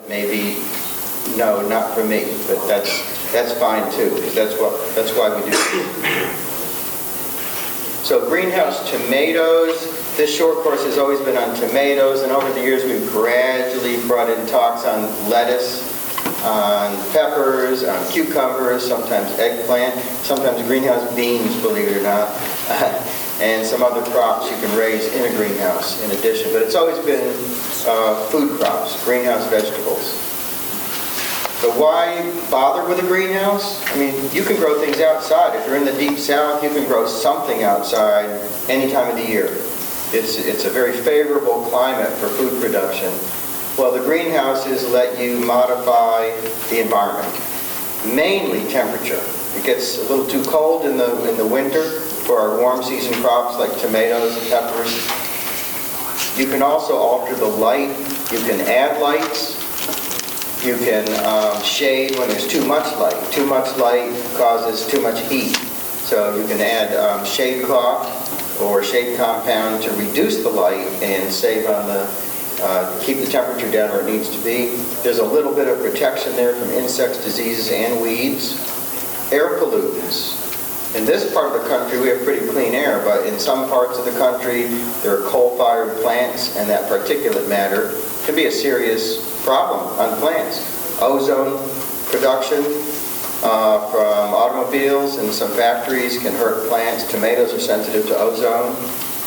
Maybe, no, not for me, but that's fine too, because that's why we do it. So greenhouse tomatoes, this short course has always been on tomatoes, and over the years we've gradually brought in talks on lettuce, on peppers, on cucumbers, sometimes eggplant, sometimes greenhouse beans, believe it or not, and some other crops you can raise in a greenhouse in addition. But it's always been food crops, greenhouse vegetables. So why bother with a greenhouse? I mean, you can grow things outside. If you're in the deep south, you can grow something outside any time of the year. It's a very favorable climate for food production. Well, the greenhouses let you modify the environment, mainly temperature. It gets a little too cold in the winter for our warm season crops like tomatoes and peppers. You can also alter the light. You can add lights. You can shade when there's too much light. Too much light causes too much heat. So you can add shade cloth or shade compound to reduce the light and save on keep the temperature down where it needs to be. There's a little bit of protection there from insects, diseases, and weeds. Air pollutants. In this part of the country, we have pretty clean air, but in some parts of the country, there are coal-fired plants, and that particulate matter can be a serious problem on plants. Ozone production from automobiles and some factories can hurt plants. Tomatoes are sensitive to ozone,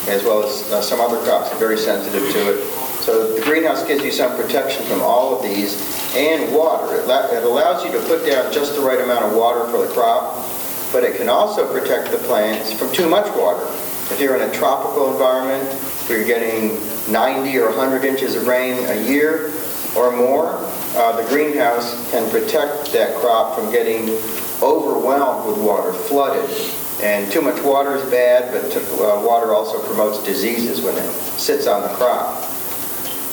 as well as some other crops are very sensitive to it. So the greenhouse gives you some protection from all of these, and water. It allows you to put down just the right amount of water for the crop, but it can also protect the plants from too much water. If you're in a tropical environment where you're getting 90 or 100 inches of rain a year or more, the greenhouse can protect that crop from getting overwhelmed with water, flooded. And too much water is bad, but water also promotes diseases when it sits on the crop.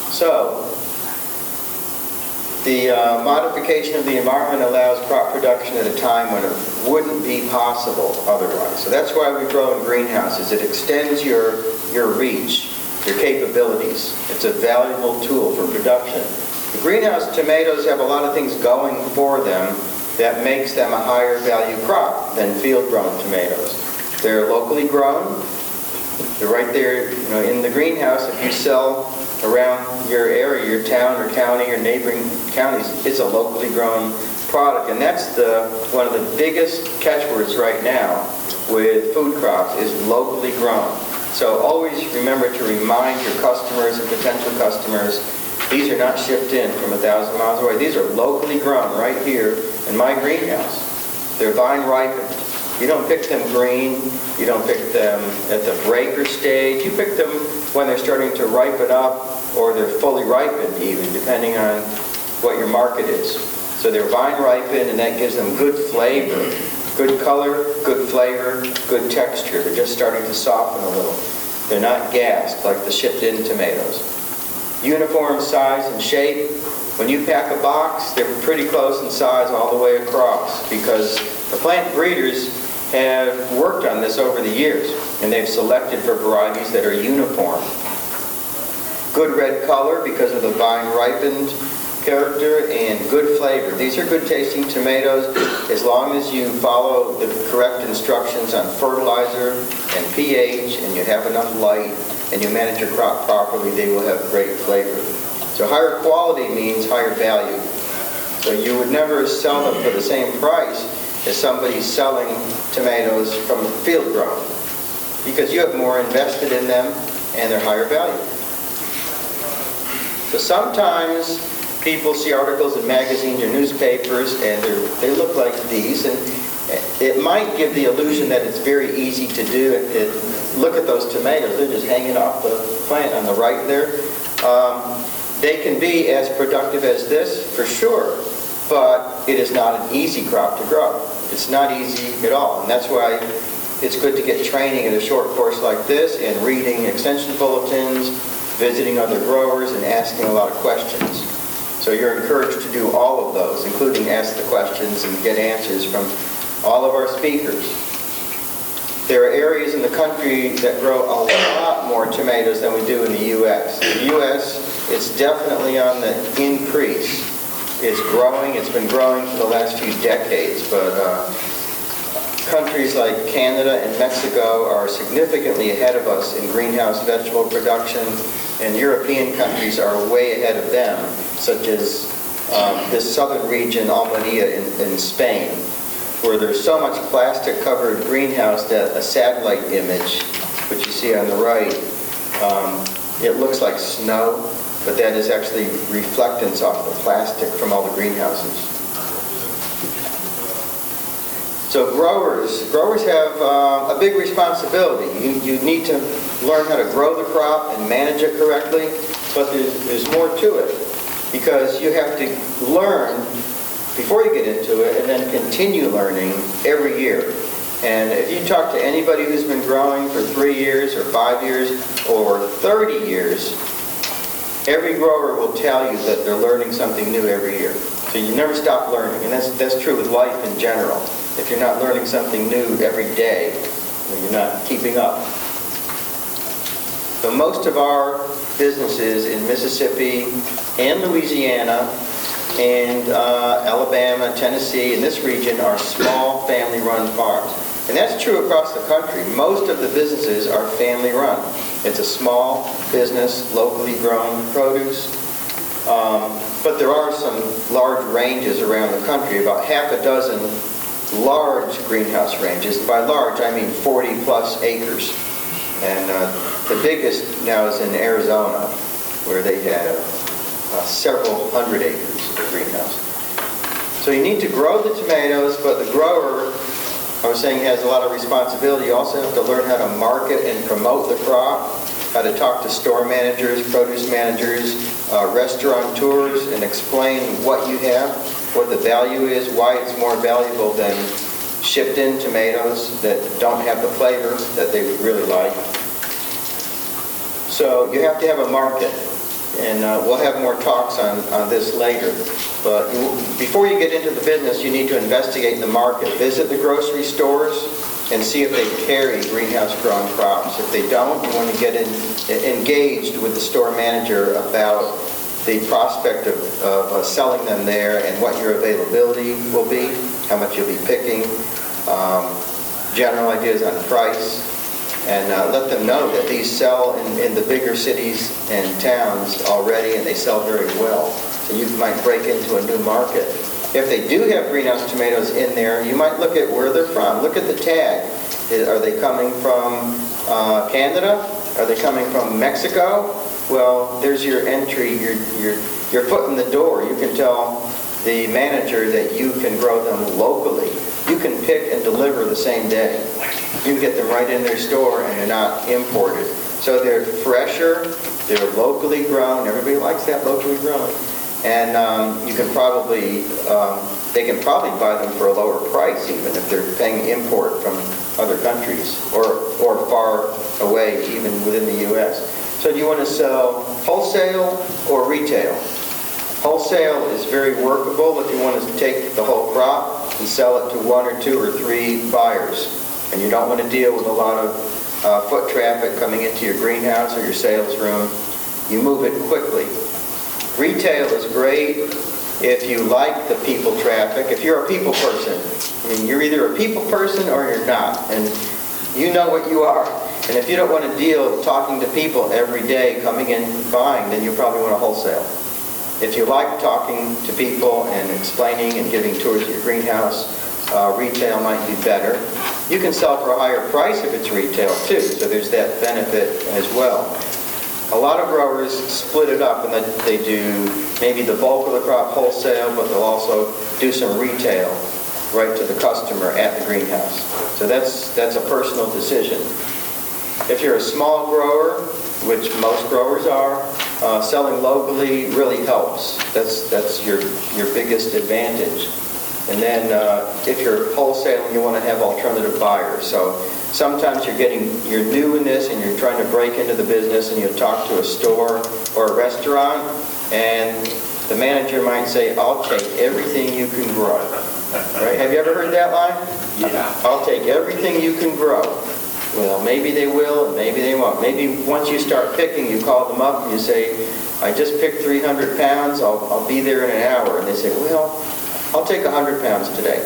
So, the modification of the environment allows crop production at a time when it wouldn't be possible otherwise. So that's why we grow in greenhouses. It extends your reach, your capabilities. It's a valuable tool for production. The greenhouse tomatoes have a lot of things going for them that makes them a higher value crop than field-grown tomatoes. They're locally grown. They're right there, in the greenhouse. If you sell around your area, your town or county or neighboring counties, it's a locally grown product. And that's one of the biggest catchwords right now with food crops is locally grown. So always remember to remind your customers and potential customers, these are not shipped in from 1,000 miles away. These are locally grown right here in my greenhouse. They're vine ripened. You don't pick them green. You don't pick them at the breaker stage. You pick them when they're starting to ripen up, or they're fully ripened even, depending on what your market is. So they're vine ripened, and that gives them good flavor, good color, good flavor, good texture. They're just starting to soften a little. They're not gassed like the shipped-in tomatoes. Uniform size and shape. When you pack a box, they're pretty close in size all the way across, because the plant breeders have worked on this over the years, and they've selected for varieties that are uniform. Good red color because of the vine ripened character, and good flavor. These are good tasting tomatoes as long as you follow the correct instructions on fertilizer and pH, and you have enough light, and you manage your crop properly. They will have great flavor. So higher quality means higher value. So you would never sell them for the same price as somebody selling tomatoes from field grown, because you have more invested in them and they're higher value. So sometimes people see articles in magazines or newspapers and they look like these, and it might give the illusion that it's very easy to do. Look at those tomatoes, they're just hanging off the plant on the right there. They can be as productive as this, for sure, but it is not an easy crop to grow. It's not easy at all, and that's why it's good to get training in a short course like this, and reading extension bulletins, visiting other growers, and asking a lot of questions. So you're encouraged to do all of those, including ask the questions and get answers from all of our speakers. There are areas in the country that grow a lot more tomatoes than we do in the U.S. The U.S. it's definitely on the increase. It's growing. It's been growing for the last few decades, but countries like Canada and Mexico are significantly ahead of us in greenhouse vegetable production, and European countries are way ahead of them, such as this southern region, Almeria in Spain, where there's so much plastic-covered greenhouse that a satellite image, which you see on the right, it looks like snow, but that is actually reflectance off the plastic from all the greenhouses. So growers have a big responsibility. You need to learn how to grow the crop and manage it correctly, but there's more to it, because you have to learn before you get into it and then continue learning every year. And if you talk to anybody who's been growing for 3 years or 5 years or 30 years, every grower will tell you that they're learning something new every year. So you never stop learning, and that's true with life in general. If you're not learning something new every day, then you're not keeping up. So most of our businesses in Mississippi and Louisiana and Alabama, Tennessee, and this region are small family-run farms. And that's true across the country. Most of the businesses are family-run. It's a small business, locally grown produce. But there are some large ranges around the country, about half a dozen large greenhouse ranges. By large, I mean 40-plus acres. And the biggest now is in Arizona, where they have several hundred acres of greenhouse. So you need to grow the tomatoes, but the grower, I was saying, has a lot of responsibility. You also have to learn how to market and promote the crop, how to talk to store managers, produce managers, restaurateurs, and explain what you have, what the value is, why it's more valuable than shipped-in tomatoes that don't have the flavor that they would really like. So you have to have a market, and we'll have more talks on this later. But before you get into the business, you need to investigate the market. Visit the grocery stores and see if they carry greenhouse-grown crops. If they don't, you want to get engaged with the store manager about the prospect of selling them there and what your availability will be, how much you'll be picking, general ideas on price, and let them know that these sell in the bigger cities and towns already, and they sell very well. So you might break into a new market. If they do have greenhouse tomatoes in there, you might look at where they're from. Look at the tag. Are they coming from Canada? Are they coming from Mexico? Well, there's your entry, your foot in the door. You can tell the manager that you can grow them locally. You can pick and deliver the same day. You can get them right in their store, and they're not imported. So they're fresher, they're locally grown. Everybody likes that locally grown. And you can probably, they can probably buy them for a lower price, even if they're paying import from other countries or far away, even within the U.S. So do you want to sell wholesale or retail? Wholesale is very workable if you want to take the whole crop and sell it to 1 or 2 or 3 buyers. And you don't want to deal with a lot of foot traffic coming into your greenhouse or your sales room. You move it quickly. Retail is great if you like the people traffic. If you're a people person, I mean, you're either a people person or you're not. And you know what you are. And if you don't want to deal talking to people every day, coming in, buying, then you probably want to wholesale. If you like talking to people and explaining and giving tours of your greenhouse, retail might be better. You can sell for a higher price if it's retail too, so there's that benefit as well. A lot of growers split it up, and they do maybe the bulk of the crop wholesale, but they'll also do some retail right to the customer at the greenhouse. So that's a personal decision. If you're a small grower, which most growers are, selling locally really helps. That's your biggest advantage. And then if you're wholesaling, you want to have alternative buyers. So sometimes you're new in this and you're trying to break into the business, and you talk to a store or a restaurant, and the manager might say, "I'll take everything you can grow." Right? Have you ever heard that line? Yeah. "I'll take everything you can grow." Well, maybe they will, and maybe they won't. Maybe once you start picking, you call them up and you say, I just picked 300 pounds, I'll be there in an hour. And they say, well, I'll take 100 pounds today.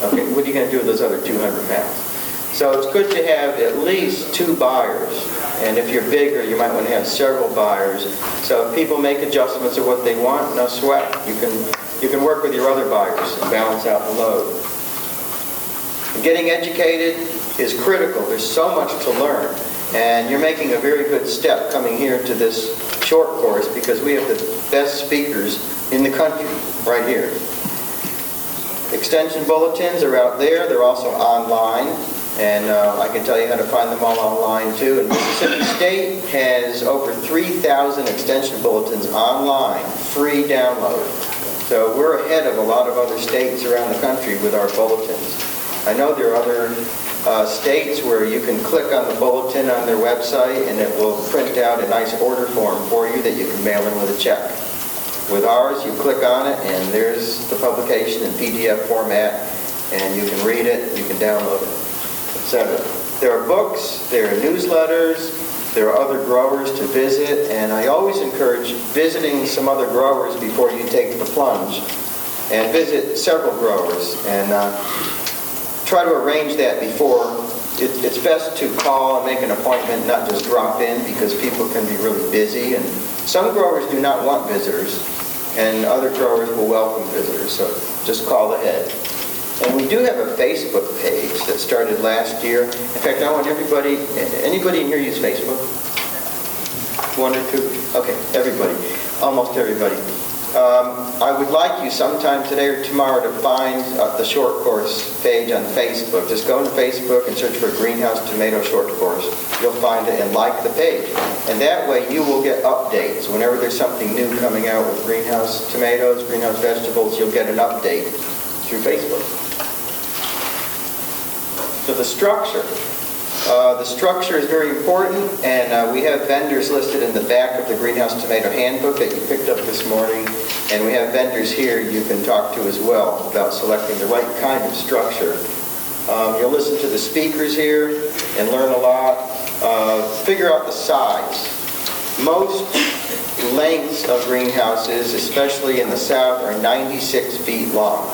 Okay, what are you going to do with those other 200 pounds? So it's good to have at least 2 buyers. And if you're bigger, you might want to have several buyers. So if people make adjustments of what they want, no sweat. You can work with your other buyers and balance out the load. Getting educated is critical. There's so much to learn. And you're making a very good step coming here to this short course because we have the best speakers in the country right here. Extension bulletins are out there. They're also online. And I can tell you how to find them all online too. And Mississippi State has over 3,000 extension bulletins online, free download. So we're ahead of a lot of other states around the country with our bulletins. I know there are other states where you can click on the bulletin on their website and it will print out a nice order form for you that you can mail in with a check. With ours, you click on it and there's the publication in PDF format and you can read it, you can download it, etc. There are books, there are newsletters, there are other growers to visit, and I always encourage visiting some other growers before you take the plunge. And visit several growers and try to arrange that before. It's best to call and make an appointment, not just drop in, because people can be really busy. And some growers do not want visitors, and other growers will welcome visitors, so just call ahead. And we do have a Facebook page that started last year. In fact, I want anybody in here use Facebook? 1 or 2? Okay, everybody, almost everybody. I would like you sometime today or tomorrow to find the short course page on Facebook. Just go into Facebook and search for Greenhouse Tomato Short Course. You'll find it and like the page. And that way you will get updates. Whenever there's something new coming out with greenhouse tomatoes, greenhouse vegetables, you'll get an update through Facebook. So the structure. The structure is very important, and we have vendors listed in the back of the Greenhouse Tomato Handbook that you picked up this morning, and we have vendors here you can talk to as well about selecting the right kind of structure. You'll listen to the speakers here and learn a lot. Figure out the size. Most lengths of greenhouses, especially in the south, are 96 feet long.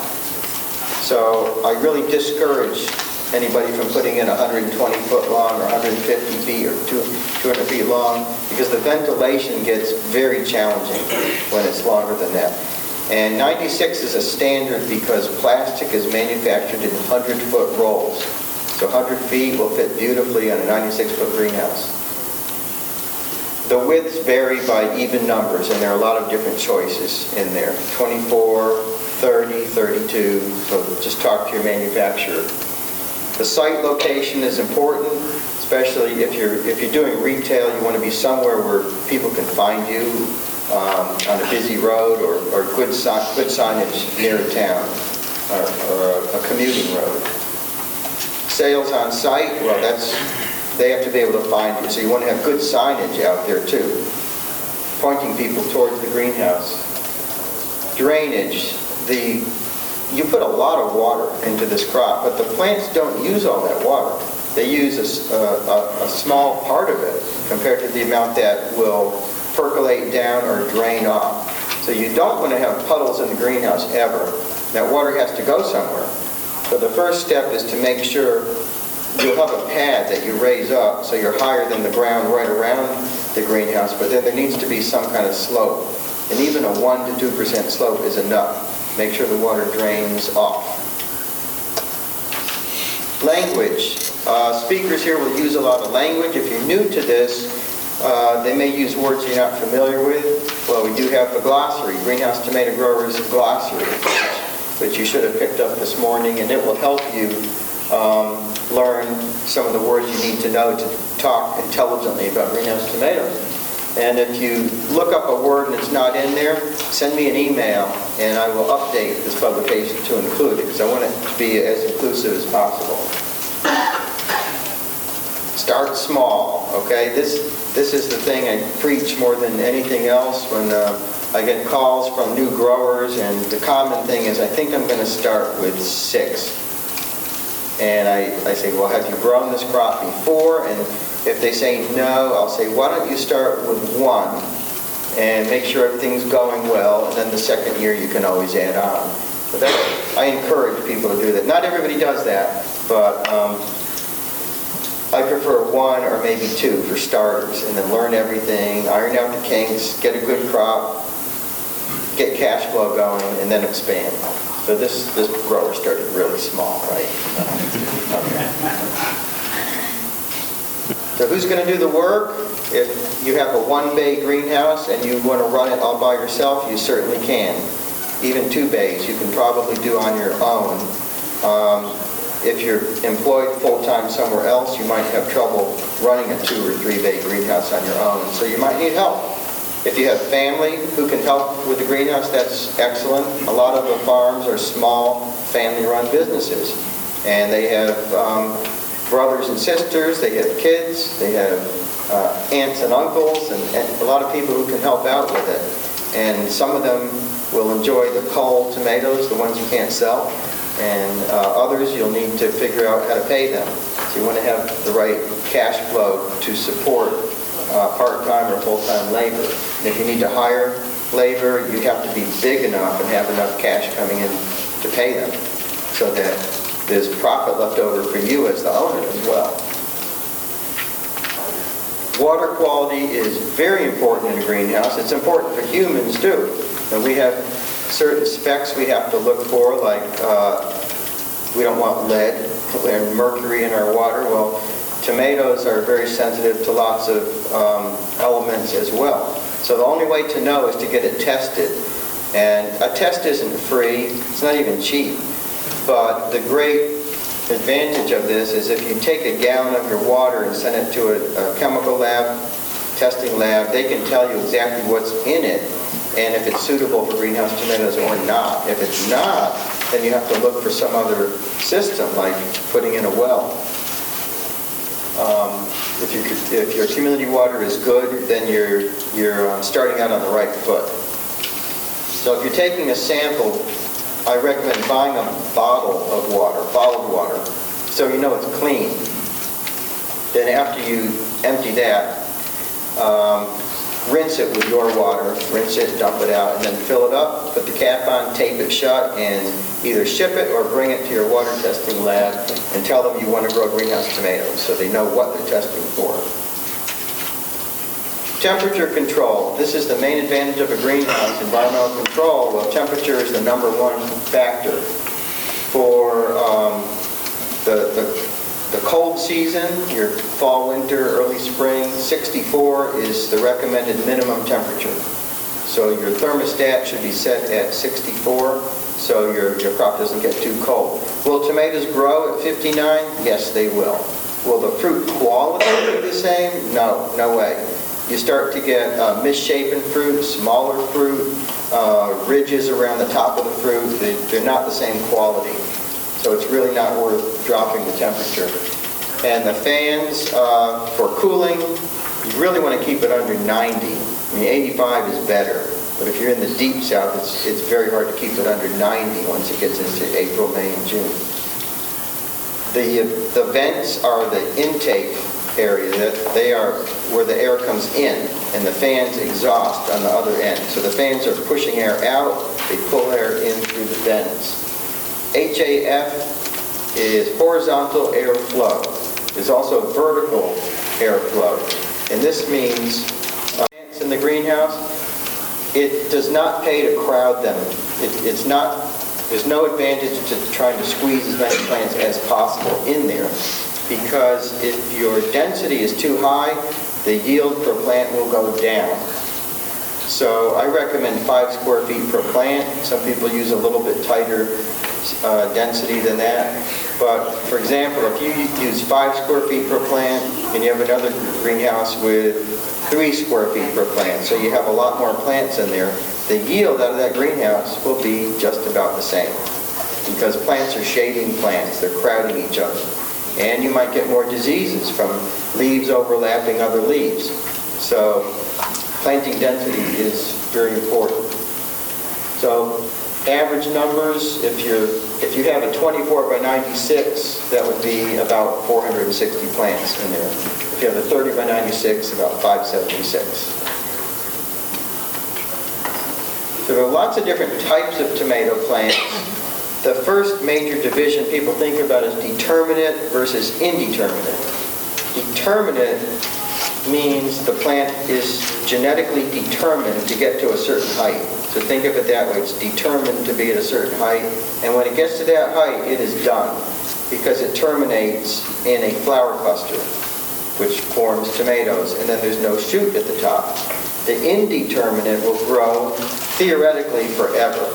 So I really discourage anybody from putting in 120 foot long or 150 feet or 200 feet long, because the ventilation gets very challenging when it's longer than that. And 96 is a standard because plastic is manufactured in 100-foot rolls. So 100 feet will fit beautifully on a 96-foot greenhouse. The widths vary by even numbers, and there are a lot of different choices in there. 24, 30, 32, so just talk to your manufacturer. The site location is important, especially if you're doing retail. You want to be somewhere where people can find you on a busy road or good signage near a town or a commuting road. Sales on site, well, they have to be able to find you, so you want to have good signage out there too, pointing people towards the greenhouse. Drainage. You put a lot of water into this crop, but the plants don't use all that water. They use a small part of it compared to the amount that will percolate down or drain off. So you don't want to have puddles in the greenhouse ever. That water has to go somewhere. So the first step is to make sure you'll have a pad that you raise up so you're higher than the ground right around the greenhouse, but then there needs to be some kind of slope. And even a 1 to 2% slope is enough. Make sure the water drains off. Language. Speakers here will use a lot of language. If you're new to this, they may use words you're not familiar with. Well, we do have the glossary, Greenhouse Tomato Growers Glossary, which you should have picked up this morning, and it will help you learn some of the words you need to know to talk intelligently about greenhouse tomatoes. And if you look up a word and it's not in there, send me an email and I will update this publication to include it, because I want it to be as inclusive as possible. Start small, okay? This is the thing I preach more than anything else when I get calls from new growers, and the common thing is, I think I'm going to start with 6. And I say, well, have you grown this crop before? And if they say no, I'll say, why don't you start with one and make sure everything's going well, and then the second year you can always add on. So I encourage people to do that. Not everybody does that, but I prefer one or maybe two for starters, and then learn everything, iron out the kinks, get a good crop, get cash flow going, and then expand. So this grower started really small, right? Okay. So who's going to do the work? If you have a one-bay greenhouse and you want to run it all by yourself, you certainly can. Even 2 bays you can probably do on your own. If you're employed full-time somewhere else, you might have trouble running a 2 or 3 bay greenhouse on your own, so you might need help. If you have family who can help with the greenhouse, that's excellent. A lot of the farms are small, family-run businesses, and they have brothers and sisters, they have kids, they have aunts and uncles, and a lot of people who can help out with it. And some of them will enjoy the cull tomatoes, the ones you can't sell, and others you'll need to figure out how to pay them. So you want to have the right cash flow to support part-time or full-time labor. And if you need to hire labor, you have to be big enough and have enough cash coming in to pay them, so that there's profit left over for you as the owner as well. Water quality is very important in a greenhouse. It's important for humans too. And we have certain specs we have to look for, like we don't want lead and mercury in our water. Well, tomatoes are very sensitive to lots of elements as well. So the only way to know is to get it tested. And a test isn't free. It's not even cheap. But the great advantage of this is if you take a gallon of your water and send it to a chemical lab, testing lab, they can tell you exactly what's in it and if it's suitable for greenhouse tomatoes or not. If it's not, then you have to look for some other system, like putting in a well. If your community water is good, then you're starting out on the right foot. So if you're taking a sample, I recommend buying a bottle of water, bottled water, so you know it's clean. Then after you empty that, rinse it with your water, rinse it, dump it out, and then fill it up, put the cap on, tape it shut, and either ship it or bring it to your water testing lab and tell them you want to grow greenhouse tomatoes so they know what they're testing for. Temperature control. This is the main advantage of a greenhouse, environmental control. Well, temperature is the #1 factor. For the cold season, your fall, winter, early spring, 64 is the recommended minimum temperature. So your thermostat should be set at 64 so your crop doesn't get too cold. Will tomatoes grow at 59? Yes, they will. Will the fruit quality be the same? No, no way. You start to get misshapen fruit, smaller fruit, ridges around the top of the fruit. They're not the same quality. So it's really not worth dropping the temperature. And the fans for cooling, you really want to keep it under 90. I mean, 85 is better. But if you're in the deep south, it's very hard to keep it under 90 once it gets into April, May, and June. The vents are the intake area. They are where the air comes in, and the fans exhaust on the other end. So the fans are pushing air out, they pull air in through the vents. HAF is horizontal airflow. There's also vertical airflow. And this means plants in the greenhouse, it does not pay to crowd them. There's no advantage to trying to squeeze as many plants as possible in there, because if your density is too high, the yield per plant will go down. So I recommend 5 square feet per plant. Some people use a little bit tighter density than that. But for example, if you use 5 square feet per plant and you have another greenhouse with 3 square feet per plant, so you have a lot more plants in there, the yield out of that greenhouse will be just about the same, because plants are shading plants, they're crowding each other. And you might get more diseases from leaves overlapping other leaves. So planting density is very important. So average numbers, if you have a 24 by 96, that would be about 460 plants in there. If you have a 30 by 96, about 576. So there are lots of different types of tomato plants. The first major division people think about is determinate versus indeterminate. Determinate means the plant is genetically determined to get to a certain height. So think of it that way. It's determined to be at a certain height, and when it gets to that height, it is done, because it terminates in a flower cluster, which forms tomatoes, and then there's no shoot at the top. The indeterminate will grow theoretically forever.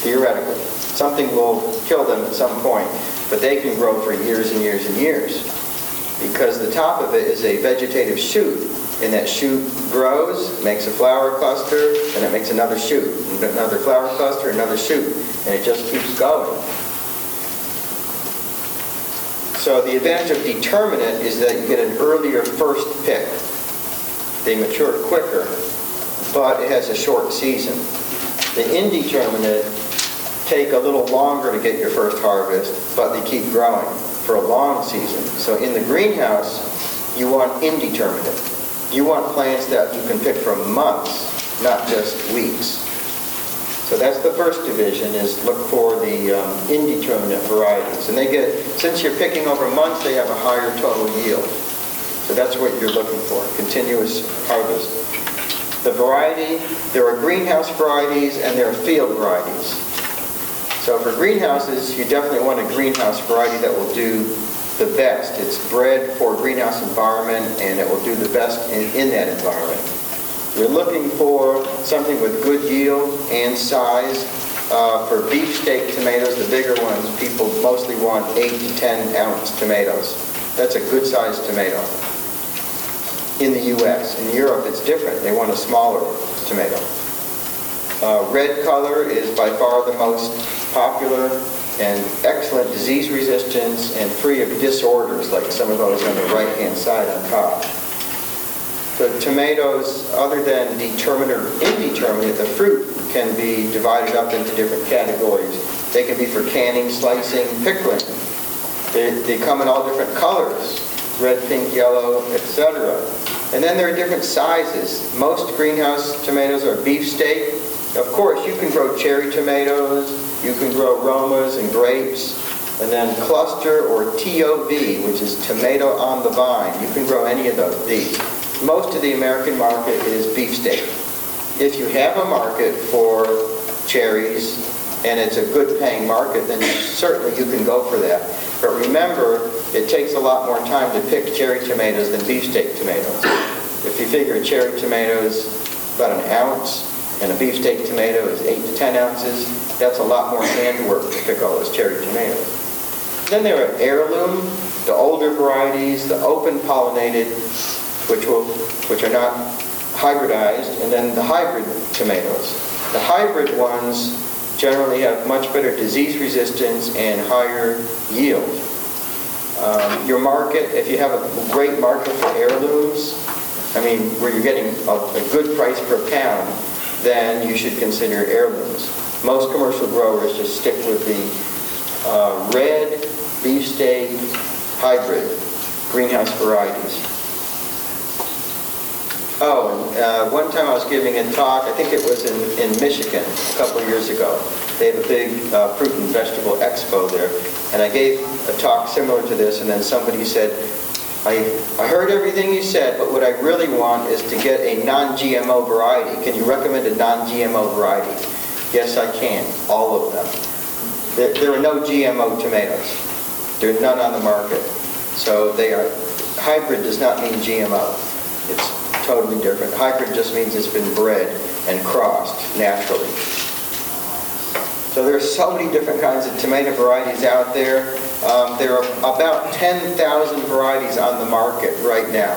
Theoretically. Something will kill them at some point, but they can grow for years and years and years, because the top of it is a vegetative shoot, and that shoot grows, makes a flower cluster, and it makes another shoot, another flower cluster, another shoot, and it just keeps going. So the advantage of determinate is that you get an earlier first pick. They mature quicker, but it has a short season. The indeterminate take a little longer to get your first harvest, but they keep growing for a long season. So in the greenhouse, you want indeterminate. You want plants that you can pick for months, not just weeks. So that's the first division, is look for the indeterminate varieties. And they get, since you're picking over months, they have a higher total yield. So that's what you're looking for, continuous harvest. The variety, there are greenhouse varieties and there are field varieties. So for greenhouses, you definitely want a greenhouse variety that will do the best. It's bred for a greenhouse environment, and it will do the best in that environment. You're looking for something with good yield and size. For beefsteak tomatoes, the bigger ones, people mostly want 8 to 10 ounce tomatoes. That's a good sized tomato in the U.S. In Europe, it's different. They want a smaller tomato. Red color is by far the most popular, and excellent disease resistance and free of disorders, like some of those on the right-hand side on top. The tomatoes, other than determinate or indeterminate, the fruit can be divided up into different categories. They can be for canning, slicing, pickling. They come in all different colors, red, pink, yellow, etc. And then there are different sizes. Most greenhouse tomatoes are beefsteak. Of course, you can grow cherry tomatoes, you can grow Romas and grapes, and then cluster or TOV, which is tomato on the vine. You can grow any of these. Most of the American market is beefsteak. If you have a market for cherries, and it's a good paying market, then certainly you can go for that. But remember, it takes a lot more time to pick cherry tomatoes than beefsteak tomatoes. If you figure a cherry tomato is about an ounce, and a beefsteak tomato is 8 to 10 ounces, that's a lot more handwork to pick all those cherry tomatoes. Then there are heirloom, the older varieties, the open pollinated, which are not hybridized, and then the hybrid tomatoes. The hybrid ones generally have much better disease resistance and higher yield. Your market, if you have a great market for heirlooms, I mean, where you're getting a good price per pound, then you should consider heirlooms. Most commercial growers just stick with the red, beefsteak, hybrid, greenhouse varieties. Oh, and one time I was giving a talk, I think it was in Michigan a couple of years ago. They have a big fruit and vegetable expo there. And I gave a talk similar to this, and then somebody said, I heard everything you said, but what I really want is to get a non-GMO variety. Can you recommend a non-GMO variety? Yes, I can. All of them. There are no GMO tomatoes. There are none on the market. So they are, hybrid does not mean GMO. It's totally different. Hybrid just means it's been bred and crossed naturally. So there are so many different kinds of tomato varieties out there. There are about 10,000 varieties on the market right now.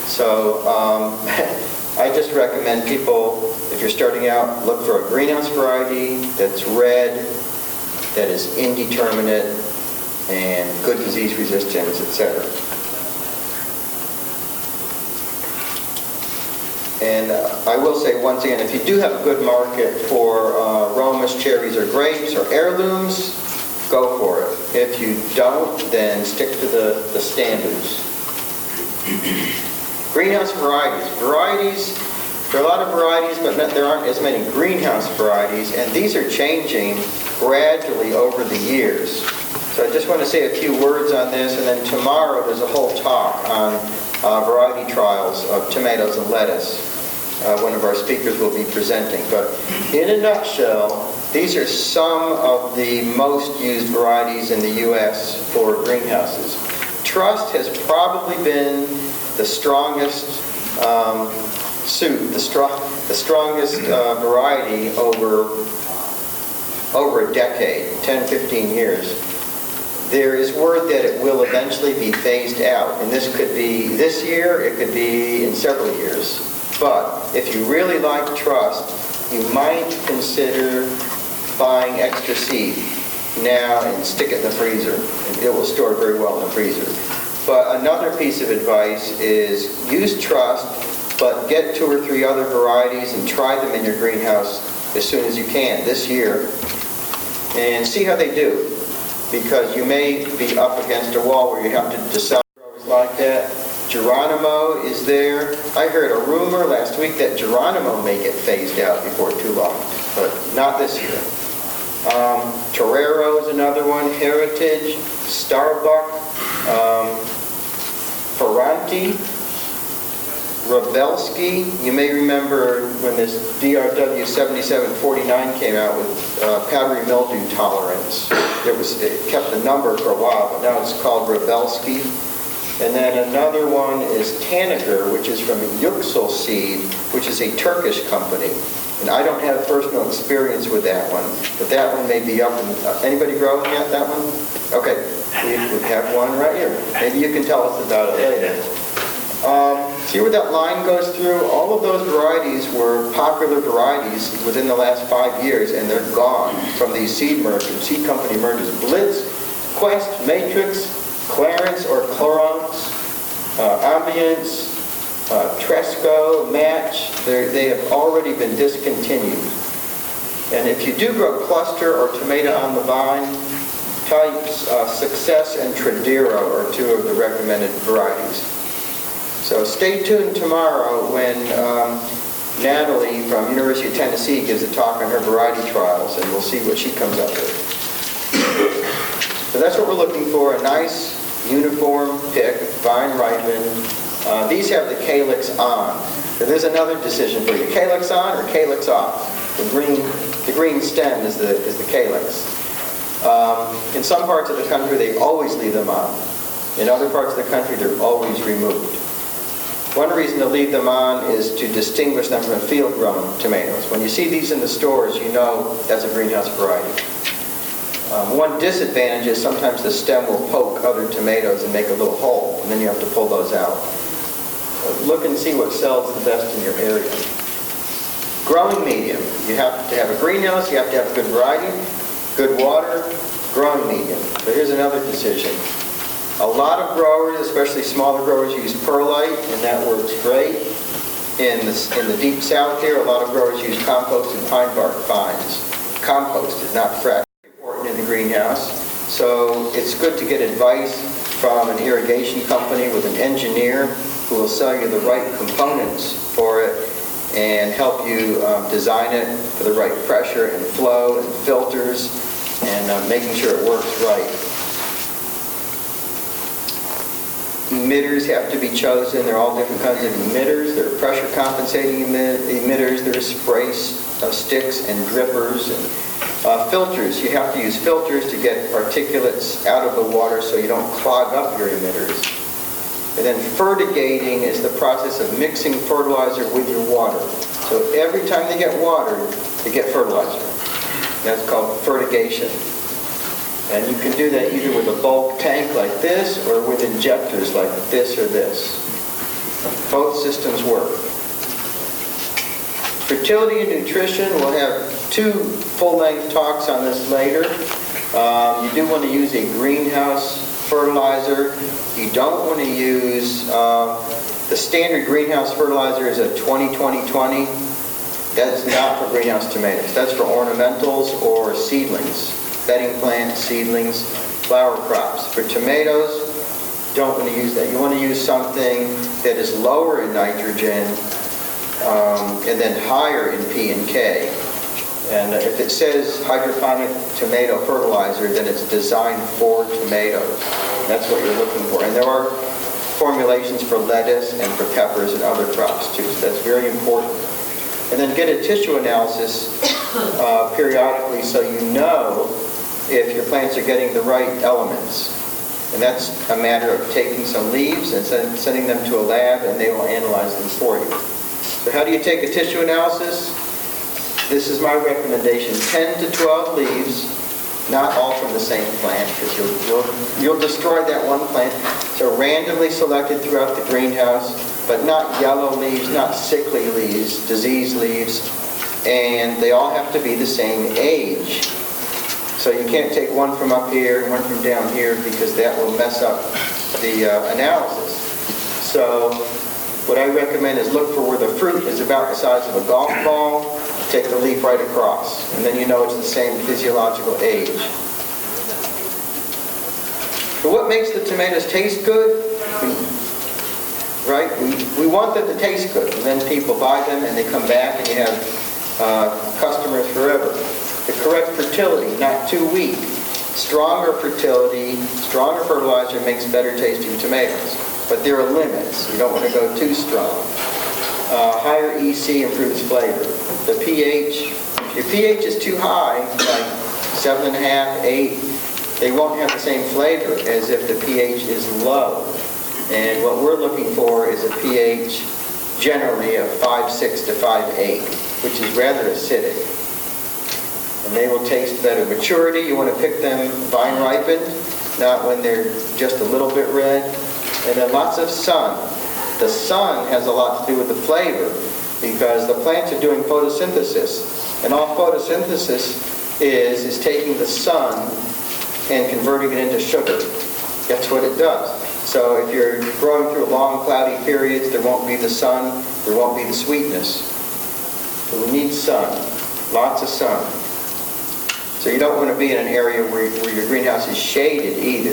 So I just recommend people, if you're starting out, look for a greenhouse variety that's red, that is indeterminate, and good disease resistance, etc. And I will say once again, if you do have a good market for Roma, orange, cherries, or grapes, or heirlooms, go for it. If you don't, then stick to the standards. Greenhouse varieties. There are a lot of varieties, but there aren't as many greenhouse varieties, and these are changing gradually over the years. So I just want to say a few words on this, and then tomorrow there's a whole talk on variety trials of tomatoes and lettuce. One of our speakers will be presenting. But in a nutshell, these are some of the most used varieties in the U.S. for greenhouses. Trust has probably been the strongest the strongest variety over a decade, 10, 15 years. There is word that it will eventually be phased out, and this could be this year, it could be in several years. But if you really like Trust, you might consider buying extra seed now and stick it in the freezer. And it will store very well in the freezer. But another piece of advice is use Trust, but get 2 or 3 other varieties and try them in your greenhouse as soon as you can this year and see how they do. Because you may be up against a wall where you have to decide growers like that. Geronimo is there. I heard a rumor last week that Geronimo may get phased out before too long, but not this year. Torero is another one. Heritage, Starbuck, Ferranti, Rebelsky. You may remember when this DRW 7749 came out with powdery mildew tolerance. It kept the number for a while, but now it's called Rebelsky. And then another one is Tanager, which is from Yüksel Seed, which is a Turkish company. And I don't have personal experience with that one, but that one may be up. Anybody growing yet, that one? Okay, we have one right here. Maybe you can tell us about it later. See where that line goes through? All of those varieties were popular varieties within the last 5 years, and they're gone from these seed company mergers. Blitz, Quest, Matrix, Clarence or Clorox, Ambience, Tresco, Match, they have already been discontinued. And if you do grow cluster or tomato on the vine types, Success and Tradero are 2 of the recommended varieties. So stay tuned tomorrow when Natalie from University of Tennessee gives a talk on her variety trials, and we'll see what she comes up with. So that's what we're looking for, a nice uniform pick, vine ripened. These have the calyx on. So there's another decision for you. Calyx on or calyx off? The green stem is the calyx. In some parts of the country, they always leave them on. In other parts of the country, they're always removed. One reason to leave them on is to distinguish them from field-grown tomatoes. When you see these in the stores, you know that's a greenhouse variety. One disadvantage is sometimes the stem will poke other tomatoes and make a little hole, and then you have to pull those out. So look and see what sells the best in your area. Growing medium. You have to have a greenhouse, you have to have a good variety, good water, growing medium. But here's another decision. A lot of growers, especially smaller growers, use perlite, and that works great. In the deep south here, a lot of growers use composted pine bark fines. Composted, not fresh. Important in the greenhouse. So it's good to get advice from an irrigation company with an engineer who will sell you the right components for it and help you design it for the right pressure and flow and filters and making sure it works right. Emitters have to be chosen. There are all different kinds of emitters. There are pressure compensating emitters. There are spray sticks and drippers. And filters. You have to use filters to get particulates out of the water so you don't clog up your emitters. And then fertigating is the process of mixing fertilizer with your water. So every time they get water, they get fertilizer. That's called fertigation. And you can do that either with a bulk tank like this or with injectors like this or this. Both systems work. Fertility and nutrition, we'll have 2 full-length talks on this later. You do want to use a greenhouse fertilizer. You don't want to use, the standard greenhouse fertilizer is a 20-20-20. That's not for greenhouse tomatoes. That's for ornamentals or seedlings, bedding plants, seedlings, flower crops. For tomatoes, don't want to use that. You want to use something that is lower in nitrogen and then higher in P and K. And if it says hydroponic tomato fertilizer, then it's designed for tomatoes. That's what you're looking for. And there are formulations for lettuce and for peppers and other crops too, so that's very important. And then get a tissue analysis periodically so you know if your plants are getting the right elements. And that's a matter of taking some leaves and sending them to a lab, and they will analyze them for you. So how do you take a tissue analysis? This is my recommendation: 10 to 12 leaves, not all from the same plant, because you'll destroy that one plant. So randomly selected throughout the greenhouse, but not yellow leaves, not sickly leaves, diseased leaves, and they all have to be the same age. So you can't take one from up here and one from down here, because that will mess up the analysis. So what I recommend is look for where the fruit is about the size of a golf ball, take the leaf right across, and then you know it's the same physiological age. So what makes the tomatoes taste good? Right? We want them to taste good, and then people buy them and they come back and you have customers forever. The correct fertility, not too weak. Stronger fertility, stronger fertilizer makes better tasting tomatoes. But there are limits. You don't want to go too strong. Higher EC improves flavor. The pH, if your pH is too high, like 7.5, 8, they won't have the same flavor as if the pH is low. And what we're looking for is a pH generally of 5.6 to 5.8, which is rather acidic. And they will taste better. Maturity, you want to pick them vine ripened, not when they're just a little bit red. And then lots of sun. The sun has a lot to do with the flavor, because the plants are doing photosynthesis. And all photosynthesis is taking the sun and converting it into sugar. That's what it does. So if you're growing through long cloudy periods, there won't be the sun, there won't be the sweetness. So we need sun, lots of sun. So you don't want to be in an area where your greenhouse is shaded either.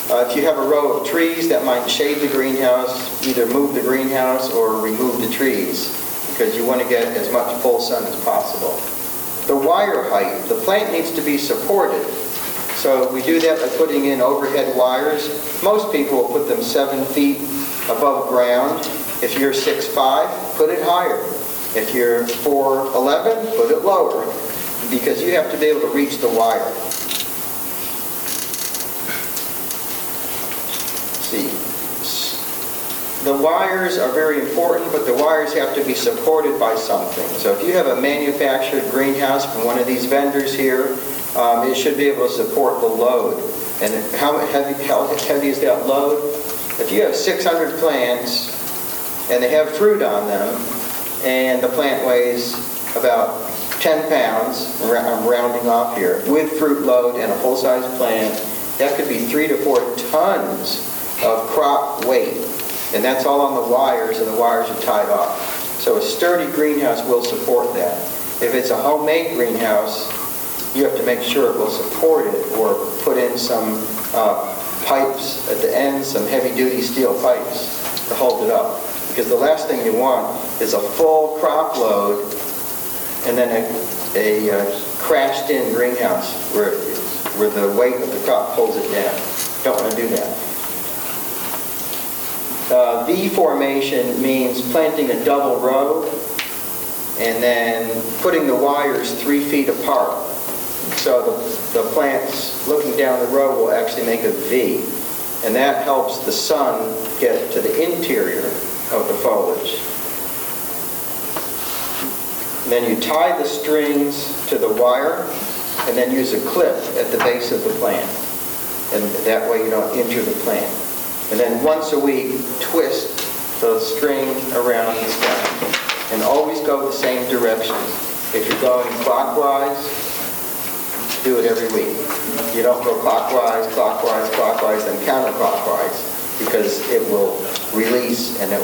If you have a row of trees that might shade the greenhouse, either move the greenhouse or remove the trees, because you want to get as much full sun as possible. The wire height, the plant needs to be supported. So we do that by putting in overhead wires. Most people will put them 7 feet above ground. If you're 6'5", put it higher. If you're 4'11", put it lower, because you have to be able to reach the wire. The wires are very important, but the wires have to be supported by something. So if you have a manufactured greenhouse from one of these vendors here, it should be able to support the load. And how heavy is that load? If you have 600 plants and they have fruit on them, and the plant weighs about 10 pounds, I'm rounding off here, with fruit load and a full-size plant, that could be 3 to 4 tons of crop weight. And that's all on the wires, and the wires are tied off. So a sturdy greenhouse will support that. If it's a homemade greenhouse, you have to make sure it will support it, or put in some pipes at the end, some heavy-duty steel pipes to hold it up. Because the last thing you want is a full crop load and then a crashed-in greenhouse where the weight of the crop pulls it down. Don't want to do that. V formation means planting a double row and then putting the wires 3 feet apart. So the plants looking down the row will actually make a V. And that helps the sun get to the interior of the foliage. And then you tie the strings to the wire and then use a clip at the base of the plant. And that way you don't injure the plant. And then once a week, twist the string around the stem. And always go the same direction. If you're going clockwise, do it every week. You don't go clockwise, clockwise, clockwise, and counterclockwise, because it will release and it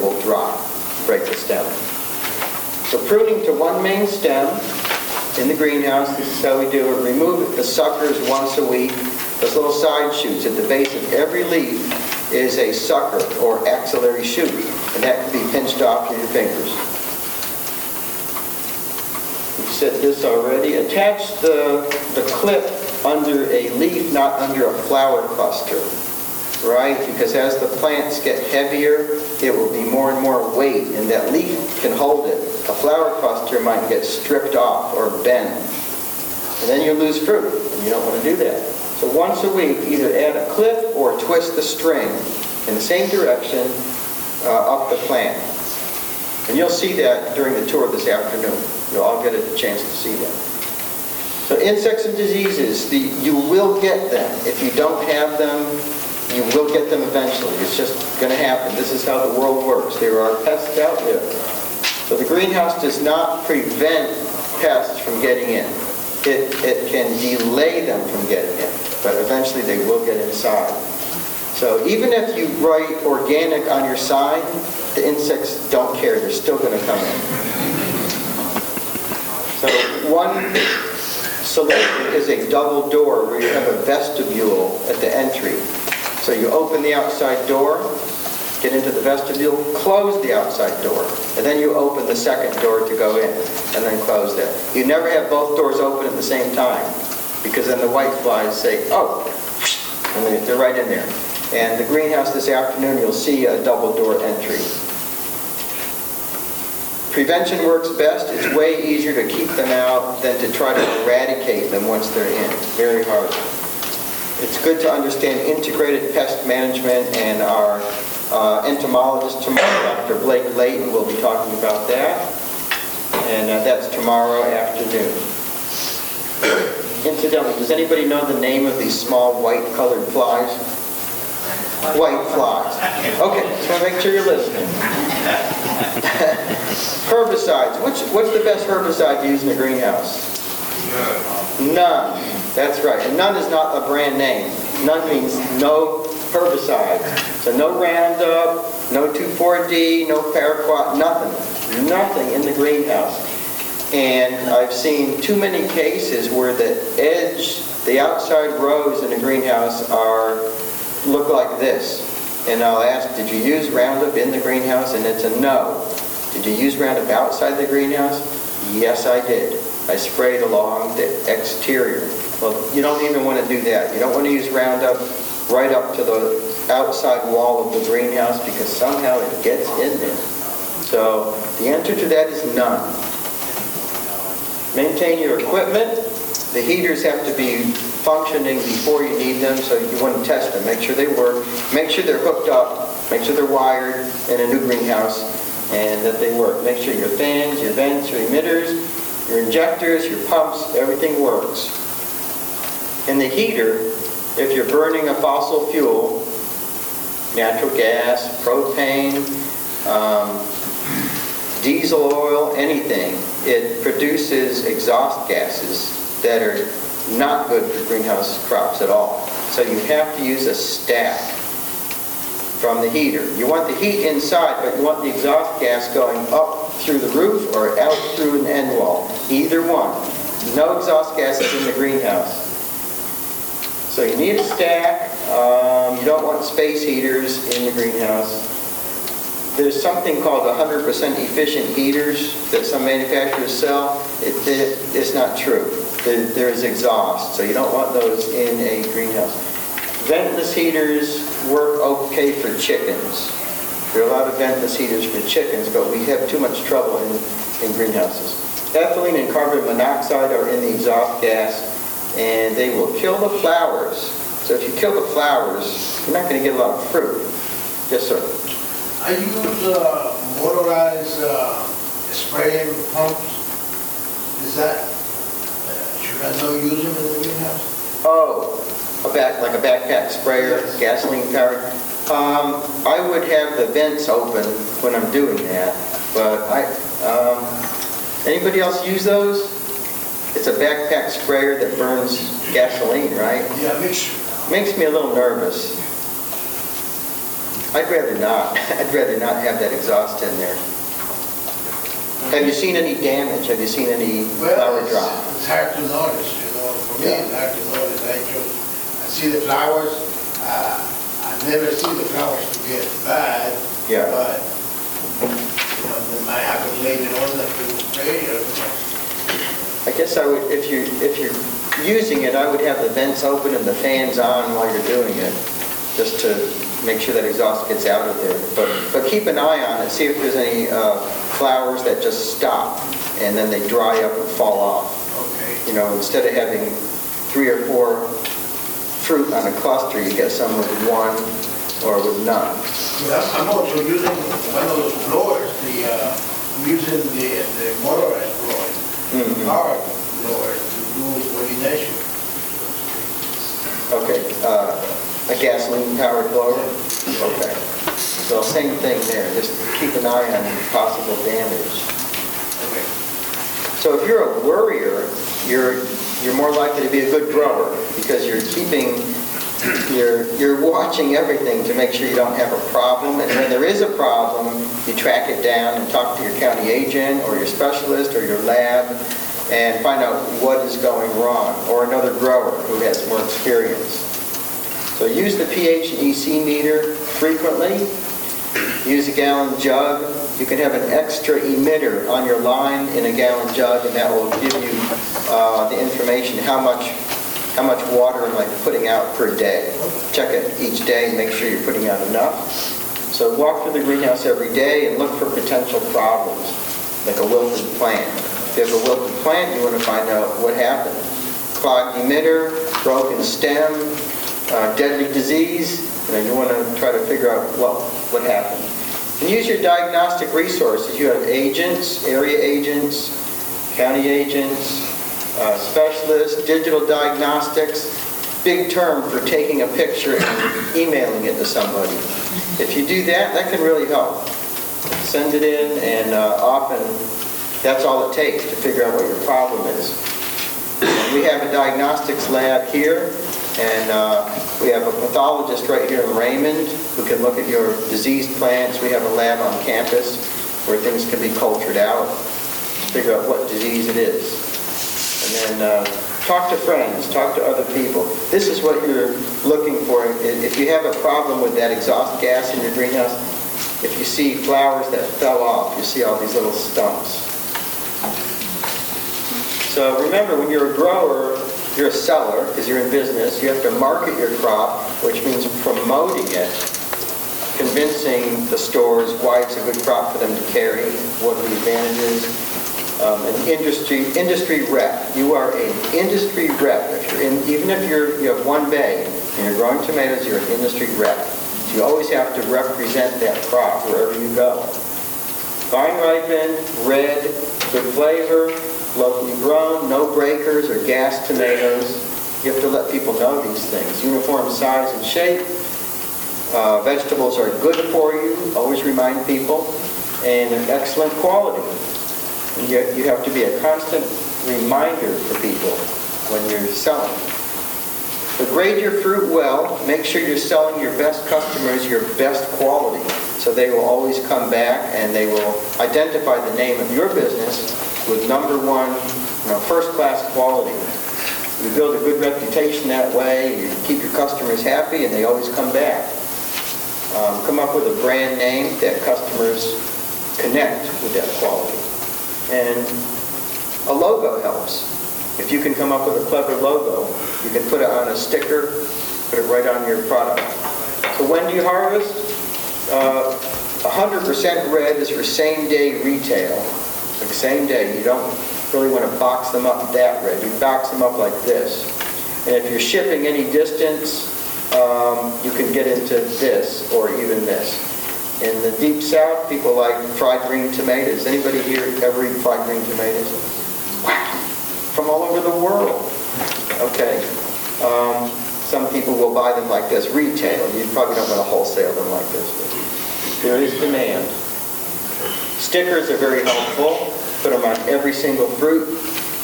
will drop, break the stem. So pruning to one main stem in the greenhouse, this is how we do it. Remove the suckers once a week. Those little side shoots at the base of every leaf is a sucker or axillary shoot, and that can be pinched off with your fingers. We've said this already. Attach the clip under a leaf, not under a flower cluster, right? Because as the plants get heavier, it will be more and more weight, and that leaf can hold it. A flower cluster might get stripped off or bent, and then you lose fruit, and you don't want to do that. So once a week, either add a clip or twist the string in the same direction up the plant. And you'll see that during the tour this afternoon. You'll all get a chance to see that. So insects and diseases, you will get them. If you don't have them, you will get them eventually. It's just going to happen. This is how the world works. There are pests out there. So the greenhouse does not prevent pests from getting in. It can delay them from getting in, but eventually they will get inside. So even if you write organic on your sign, the insects don't care. They're still going to come in. So one solution is a double door where you have a vestibule at the entry. So you open the outside door, get into the vestibule, close the outside door, and then you open the second door to go in, and then close that. You never have both doors open at the same time, because then the white flies say, oh, and they're right in there. And the greenhouse this afternoon, you'll see a double door entry. Prevention works best. It's way easier to keep them out than to try to eradicate them once they're in. Very hard. It's good to understand integrated pest management, and our entomologist tomorrow, Dr. Blake Layton, will be talking about that. And that's tomorrow afternoon. Incidentally, does anybody know the name of these small white-colored flies? White flies. Okay, just want to make sure you're listening. Herbicides. What's the best herbicide to use in a greenhouse? None. That's right. And none is not a brand name. None means no herbicides. So no Roundup, no 2,4-D, no Paraquat, nothing. Nothing in the greenhouse. And I've seen too many cases where the outside rows in the greenhouse look like this. And I'll ask, did you use Roundup in the greenhouse? And it's a no. Did you use Roundup outside the greenhouse? Yes, I did. I sprayed along the exterior. Well, you don't even want to do that. You don't want to use Roundup right up to the outside wall of the greenhouse, because somehow it gets in there. So the answer to that is none. Maintain your equipment. The heaters have to be functioning before you need them, so you want to test them. Make sure they work. Make sure they're hooked up. Make sure they're wired in a new greenhouse and that they work. Make sure your fans, your vents, your emitters, your injectors, your pumps, everything works. In the heater, if you're burning a fossil fuel, natural gas, propane, diesel oil, anything, it produces exhaust gases that are not good for greenhouse crops at all. So you have to use a stack from the heater. You want the heat inside, but you want the exhaust gas going up through the roof or out through an end wall. Either one. No exhaust gases in the greenhouse. So you need a stack. You don't want space heaters in the greenhouse. There's something called 100% efficient heaters that some manufacturers sell. It's not true. There's exhaust, so you don't want those in a greenhouse. Ventless heaters work okay for chickens. There are a lot of ventless heaters for chickens, but we have too much trouble in greenhouses. Ethylene and carbon monoxide are in the exhaust gas, and they will kill the flowers. So if you kill the flowers, you're not going to get a lot of fruit. Yes, sir. I use motorized spraying pumps. Is that, should I not use them in the greenhouse? Oh, like a backpack sprayer, yes. Gasoline powered. I would have the vents open when I'm doing that, but anybody else use those? It's a backpack sprayer that burns gasoline, right? Yeah, mixture. Makes me a little nervous. I'd rather not. I'd rather not have that exhaust in there. Have you seen any damage? Have you seen any Well, flower drop? it's hard to notice, for me, it's hard to notice. I see the flowers, I never see the flowers to get bad. Yeah. But, they might happen later on that they will spray or. I guess I would, if you're using it, I would have the vents open and the fans on while you're doing it, just to make sure that exhaust gets out of there. But keep an eye on it, see if there's any flowers that just stop and then they dry up and fall off. Okay. Instead of having 3 or 4 fruit on a cluster, you get some with 1 or with none. Well, I'm also using one of those blowers, I'm using the motorized blower, power blower to do pollination. Okay, a gasoline-powered blower? Okay. So same thing there, just keep an eye on possible damage. Okay. So if you're a worrier, you're more likely to be a good grower because you're watching everything to make sure you don't have a problem. And when there is a problem, you track it down and talk to your county agent or your specialist or your lab and find out what is going wrong, or another grower who has more experience. So use the pH and EC meter frequently. Use a gallon jug. You can have an extra emitter on your line in a gallon jug, and that will give you the information how much water am I putting out per day. Check it each day and make sure you're putting out enough. So walk through the greenhouse every day and look for potential problems, like a wilted plant. If you have a wilted plant, you want to find out what happened. Clogged emitter, broken stem, deadly disease, and you want to try to figure out what happened. And use your diagnostic resources. You have agents, area agents, county agents, specialists, digital diagnostics, big term for taking a picture and emailing it to somebody. If you do that, that can really help. Send it in, and often that's all it takes to figure out what your problem is. We have a diagnostics lab here, and we have a pathologist right here in Raymond who can look at your diseased plants. We have a lab on campus where things can be cultured out, figure out what disease it is. And then talk to friends, talk to other people. This is what you're looking for. If you have a problem with that exhaust gas in your greenhouse, if you see flowers that fell off, you see all these little stumps. So remember, when you're a grower, you're a seller because you're in business. You have to market your crop, which means promoting it, convincing the stores why it's a good crop for them to carry, what are the advantages. An industry rep. You are an industry rep. Even if you have one bay and you're growing tomatoes, you're an industry rep. So you always have to represent that crop wherever you go. Vine ripened, red, good flavor, locally grown, no breakers or gas tomatoes. You have to let people know these things. Uniform size and shape. Vegetables are good for you. Always remind people. And an excellent quality. And you have to be a constant reminder for people when you're selling. So grade your fruit well. Make sure you're selling your best customers your best quality. So they will always come back and they will identify the name of your business with number one, first-class quality. You build a good reputation that way. You keep your customers happy and they always come back. Come up with a brand name that customers connect with that quality. And a logo helps. If you can come up with a clever logo, you can put it on a sticker, put it right on your product. So when do you harvest? 100% red is for same-day retail. Like same day. You don't really want to box them up that red. You box them up like this. And if you're shipping any distance, you can get into this or even this. In the deep south, people like fried green tomatoes. Anybody here ever eat fried green tomatoes? Wow! From all over the world. Okay. Some people will buy them like this, retail. You probably don't want to wholesale them like this, but there is demand. Stickers are very helpful. Put them on every single fruit,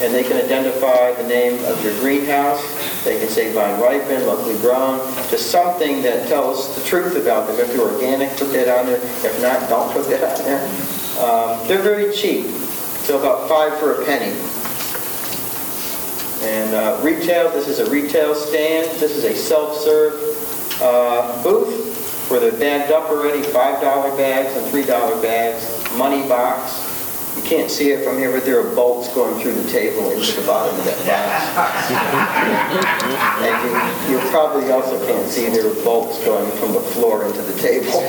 and they can identify the name of your greenhouse. They can say vine ripened, locally grown, just something that tells the truth about them. If you're organic, put that on there. If not, don't put that on there. They're very cheap. So about 5 for a penny. And retail, this is a retail stand. This is a self-serve booth where they're bagged up already, $5 bags and $3 bags, money box. You can't see it from here, but there are bolts going through the table into the bottom of that box. And you probably also can't see there are bolts going from the floor into the table.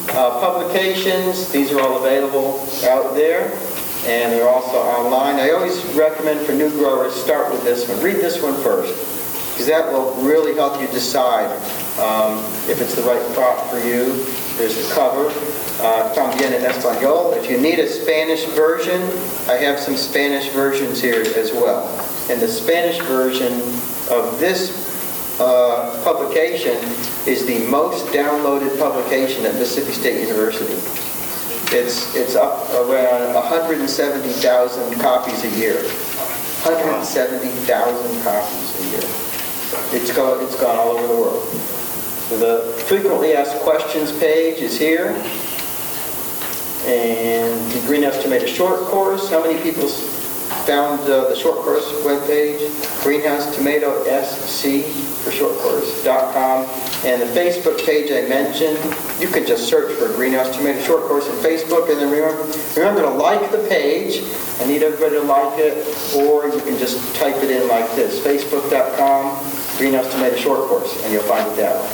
Publications, these are all available out there, and they're also online. I always recommend for new growers, start with this one. Read this one first, because that will really help you decide if it's the right crop for you. There's the cover. También en español. If you need a Spanish version, I have some Spanish versions here as well. And the Spanish version of this publication is the most downloaded publication at Mississippi State University. It's up around 170,000 copies a year. 170,000 copies a year. It's gone all over the world. So the frequently asked questions page is here. And the Greenhouse Tomato Short Course. How many people found the Short Course webpage? Greenhouse Tomato SC for shortcourse.com. And the Facebook page I mentioned, you can just search for Greenhouse Tomato Short Course in Facebook, and then remember to like the page. I need everybody to like it, or you can just type it in like this, facebook.com, Greenhouse Tomato Short Course, and you'll find it that way.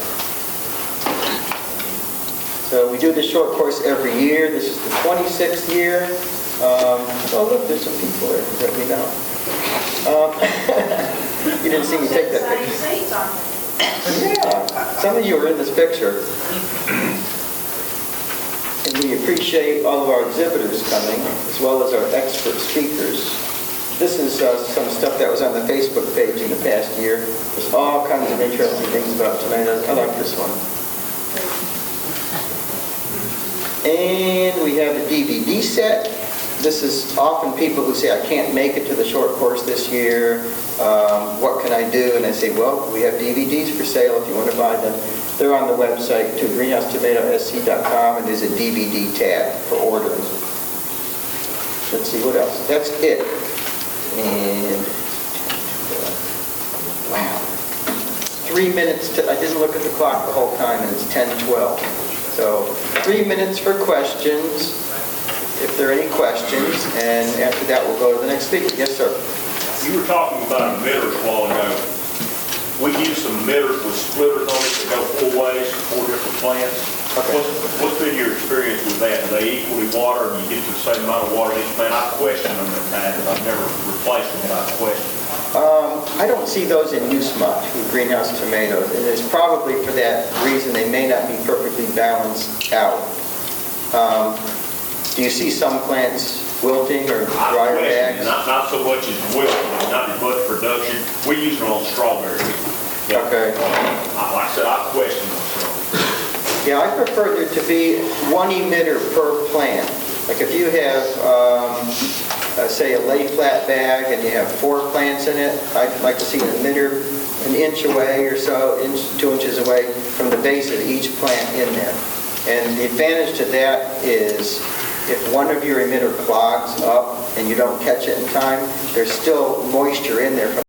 So we do this short course every year. This is the 26th year. Oh, look, there's some people there that we know. You didn't see me take that picture. Yeah, some of you are in this picture. And we appreciate all of our exhibitors coming, as well as our expert speakers. This is some stuff that was on the Facebook page in the past year. There's all kinds of interesting things about tomatoes. I like this one. And we have a DVD set. This is often people who say, I can't make it to the short course this year. What can I do? And I say, well, we have DVDs for sale if you want to buy them. They're on the website too, greenhousetomatosc.com, and there's a DVD tab for ordering. Let's see, what else? That's it. And, wow. 3 minutes to, I didn't look at the clock the whole time, and it's 10:12. So 3 minutes for questions, if there are any questions, and after that we'll go to the next speaker. Yes, sir. You were talking about emitters a while ago. We use some emitters with splitters on it that go 4 ways, 4 different plants. Okay. What's been your experience with that? Do they equally water and you get the same amount of water each plant? I question them at times. I've never replaced them, but I question them. I don't see those in use much with greenhouse tomatoes, and it's probably for that reason they may not be perfectly balanced out. Do you see some plants wilting or drier bags? Not so much as wilting, not as much production. We use them on strawberries. But, Okay. like I said, I question them. So. Yeah, I prefer there to be 1 emitter per plant. Like if you have, say, a lay flat bag and you have 4 plants in it, I'd like to see an emitter an inch away or so, 2 inches away from the base of each plant in there. And the advantage to that is if one of your emitter clogs up and you don't catch it in time, there's still moisture in there from